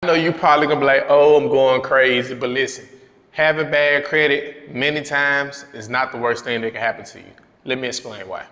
I know you probably gonna be like, oh, I'm going crazy, but listen, having bad credit many times is not the worst thing that can happen to you. Let me explain why.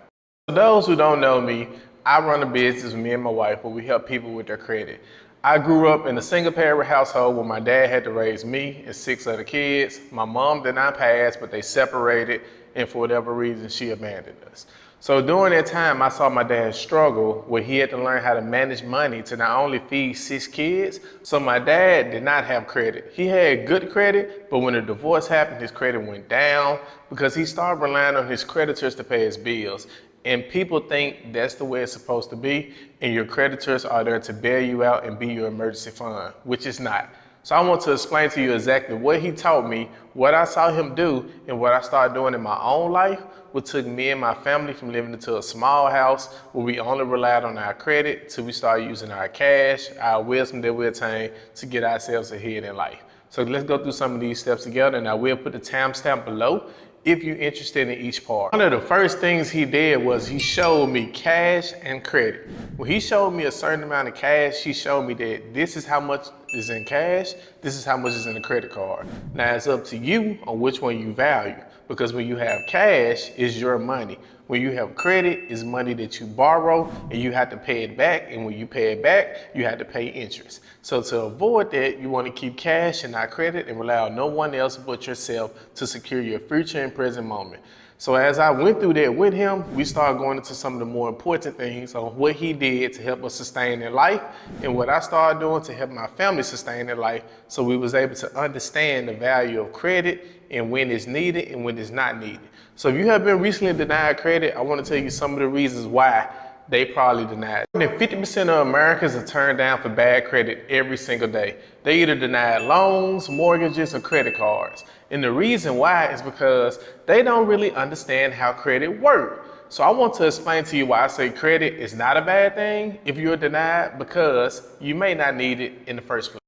For those who don't know me, I run a business with me and my wife where we help people with their credit. I grew up in a single parent household where my dad had to raise me and 6 other kids. My mom did not pass, but they separated, and for whatever reason, she abandoned us. So during that time, I saw my dad struggle where he had to learn how to manage money to not only feed 6 kids. So my dad did not have credit. He had good credit, but when the divorce happened, his credit went down because he started relying on his creditors to pay his bills. And people think that's the way it's supposed to be, and your creditors are there to bail you out and be your emergency fund, which is not. So I want to explain to you exactly what he taught me, what I saw him do, and what I started doing in my own life, what took me and my family from living into a small house where we only relied on our credit to we started using our cash, our wisdom that we attained to get ourselves ahead in life. So let's go through some of these steps together, and I will put the timestamp below if you're interested in each part. One of the first things he did was he showed me cash and credit. When he showed me a certain amount of cash, he showed me that this is how much is in cash, this is how much is in a credit card. Now it's up to you on which one you value, because when you have cash, it's your money. When you have credit, it's money that you borrow and you have to pay it back, and when you pay it back, you have to pay interest. So to avoid that, you want to keep cash and not credit and rely on no one else but yourself to secure your future and present moment. So as I went through that with him, we started going into some of the more important things on what he did to help us sustain in life and what I started doing to help my family sustain in life, so we was able to understand the value of credit and when it's needed and when it's not needed. So if you have been recently denied credit, I want to tell you some of the reasons why they probably denied. More than 50% of Americans are turned down for bad credit every single day. They either denied loans, mortgages, or credit cards. And the reason why is because they don't really understand how credit works. So I want to explain to you why I say credit is not a bad thing if you're denied, because you may not need it in the first place.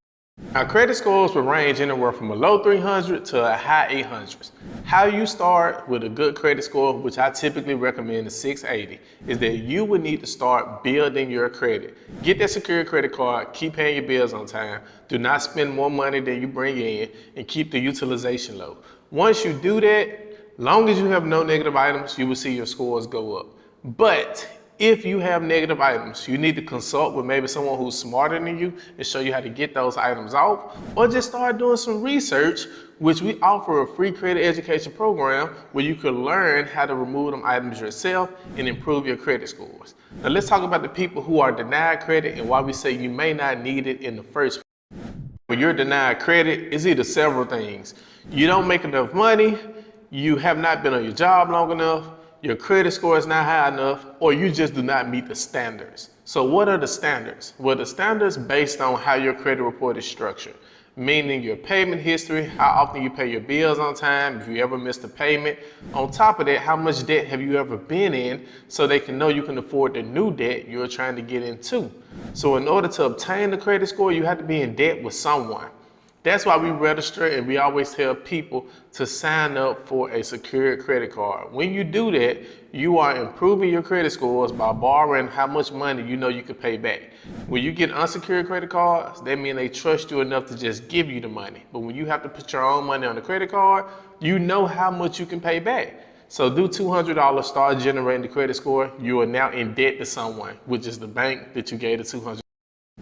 Now, credit scores will range anywhere from a low 300 to a high 800s. How you start with a good credit score, which I typically recommend a 680, is that you would need to start building your credit. Get that secure credit card, keep paying your bills on time, do not spend more money than you bring in, and keep the utilization low. Once you do that, long as you have no negative items, you will see your scores go up. But if you have negative items, you need to consult with maybe someone who's smarter than you and show you how to get those items off, or just start doing some research, which we offer a free credit education program where you can learn how to remove them items yourself and improve your credit scores. Now let's talk about the people who are denied credit and why we say you may not need it in the first place. When you're denied credit, it's either several things. You don't make enough money, you have not been on your job long enough, your credit score is not high enough, or you just do not meet the standards. So what are the standards? Well, the standards based on how your credit report is structured, meaning your payment history, how often you pay your bills on time, if you ever missed a payment. On top of that, how much debt have you ever been in, so they can know you can afford the new debt you're trying to get into. So in order to obtain the credit score, you have to be in debt with someone. That's why we register, and we always tell people to sign up for a secured credit card. When you do that, you are improving your credit scores by borrowing how much money you know you can pay back. When you get unsecured credit cards, that means they trust you enough to just give you the money. But when you have to put your own money on the credit card, you know how much you can pay back. So do $200, start generating the credit score. You are now in debt to someone, which is the bank that you gave the $200.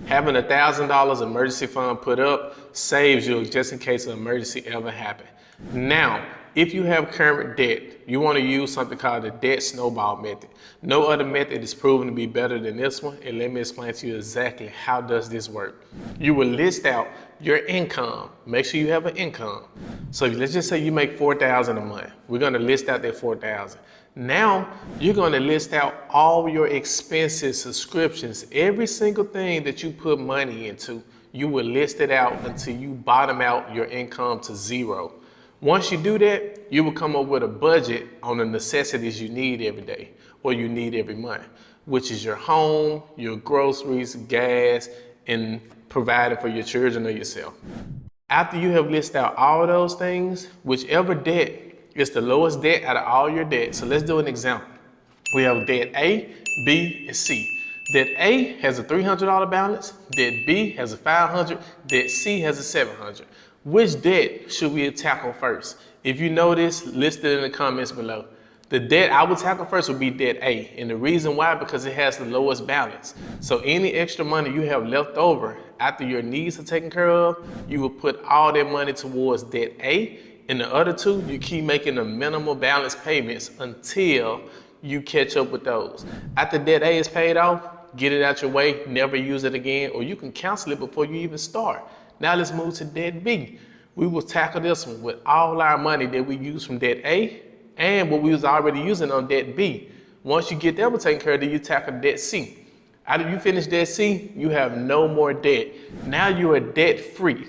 Having $1,000 emergency fund put up saves you just in case an emergency ever happens. Now, if you have current debt, you want to use something called the debt snowball method. No other method is proven to be better than this one, and let me explain to you exactly how does this work. You will list out your income. Make sure you have an income. So let's just say you make $4,000 a month. We're going to list out that $4,000. Now you're going to list out all your expenses, subscriptions, every single thing that you put money into. You will list it out until you bottom out your income to zero. Once you do that, you will come up with a budget on the necessities you need every day or you need every month, which is your home, your groceries, gas, and providing for your children or yourself. After you have listed out all those things, whichever debt is the lowest debt out of all your debt. So let's do an example. We have debt A, B, and C. Debt A has a $300 balance, debt B has a $500, debt C has a $700. Which debt should we tackle first? If you know this, list it in the comments below. The debt I would tackle first would be debt A. And the reason why, because it has the lowest balance. So any extra money you have left over after your needs are taken care of, you will put all that money towards debt A. And the other two, you keep making the minimal balance payments until you catch up with those. After debt A is paid off, get it out your way, never use it again, or you can cancel it before you even start. Now let's move to debt B. We will tackle this one with all our money that we use from debt A and what we was already using on debt B. Once you get that one taken care of, then you tackle debt C. After you finish debt C, you have no more debt. Now you are debt free.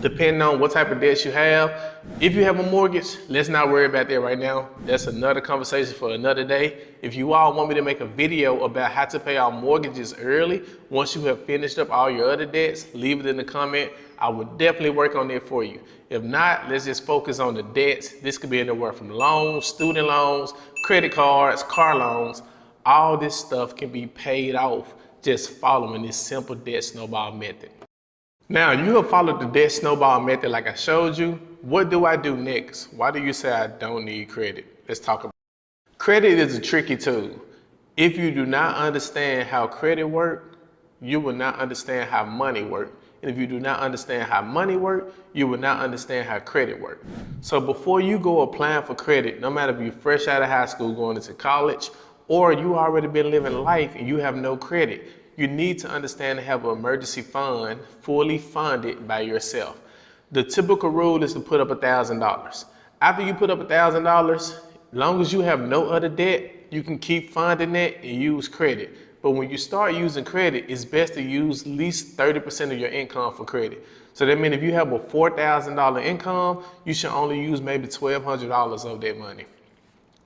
Depending on what type of debts you have. If you have a mortgage, let's not worry about that right now. That's another conversation for another day. If you all want me to make a video about how to pay off mortgages early, once you have finished up all your other debts, leave it in the comment. I would definitely work on it for you. If not, let's just focus on the debts. This could be anywhere from loans, student loans, credit cards, car loans. All this stuff can be paid off just following this simple debt snowball method. Now, you have followed the debt snowball method like I showed you. What do I do next? Why do you say I don't need credit? Let's talk about it. Credit is a tricky tool. If you do not understand how credit works, you will not understand how money works. And if you do not understand how money works, you will not understand how credit works. So before you go applying for credit, no matter if you're fresh out of high school going into college, or you already been living life and you have no credit, you need to understand and have an emergency fund fully funded by yourself. The typical rule is to put up $1,000. After you put up $1,000, as long as you have no other debt, you can keep funding it and use credit. But when you start using credit, it's best to use at least 30% of your income for credit. So that means if you have a $4,000 income, you should only use maybe $1,200 of that money.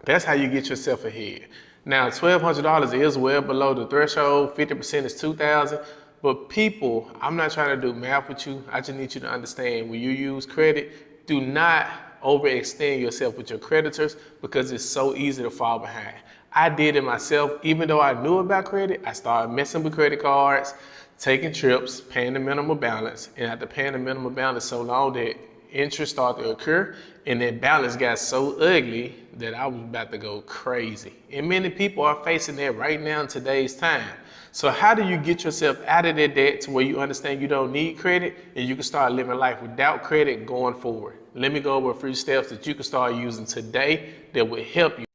That's how you get yourself ahead. Now, $1,200 is well below the threshold. 50% is $2,000. But people, I'm not trying to do math with you. I just need you to understand when you use credit, do not overextend yourself with your creditors because it's so easy to fall behind. I did it myself. Even though I knew about credit, I started messing with credit cards, taking trips, paying the minimum balance. And after paying the minimum balance so long that interest started to occur and that balance got so ugly that I was about to go crazy. And many people are facing that right now in today's time. So how do you get yourself out of that debt to where you understand you don't need credit and you can start living life without credit going forward? Let me go over a few steps that you can start using today that will help you.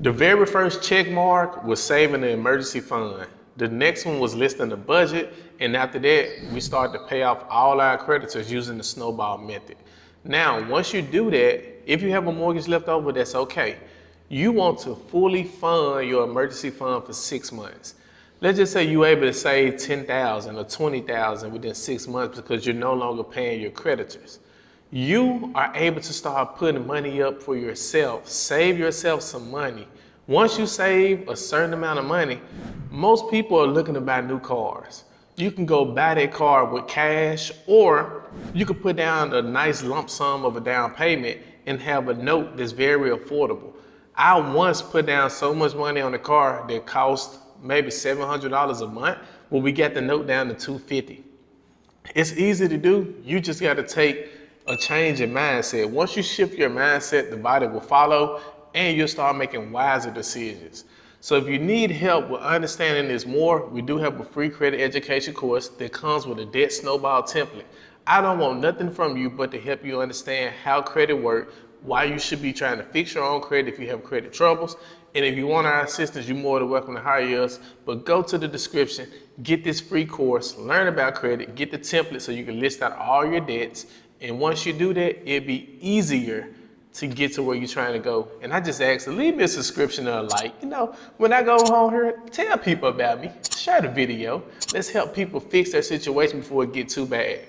The very first check mark was saving the emergency fund. The next one was listing the budget. And after that, we started to pay off all our creditors using the snowball method. Now, once you do that, if you have a mortgage left over, that's okay. You want to fully fund your emergency fund for 6 months. Let's just say you're able to save $10,000 or $20,000 within 6 months because you're no longer paying your creditors. You are able to start putting money up for yourself. Save yourself some money. Once you save a certain amount of money, most people are looking to buy new cars. You can go buy that car with cash, or you could put down a nice lump sum of a down payment and have a note that's very affordable. I once put down so much money on a car that cost maybe $700 a month, but we got the note down to $250. It's easy to do. You just got to take a change in mindset. Once you shift your mindset, the body will follow and you'll start making wiser decisions. So if you need help with understanding this more, we do have a free credit education course that comes with a debt snowball template. I don't want nothing from you but to help you understand how credit works, why you should be trying to fix your own credit if you have credit troubles. And if you want our assistance, you're more than welcome to hire us. But go to the description, get this free course, learn about credit, get the template so you can list out all your debts. And once you do that, it'll be easier to get to where you're trying to go. And I just ask to leave me a subscription or a like. You know, when I go home here, tell people about me, share the video. Let's help people fix their situation before it gets too bad.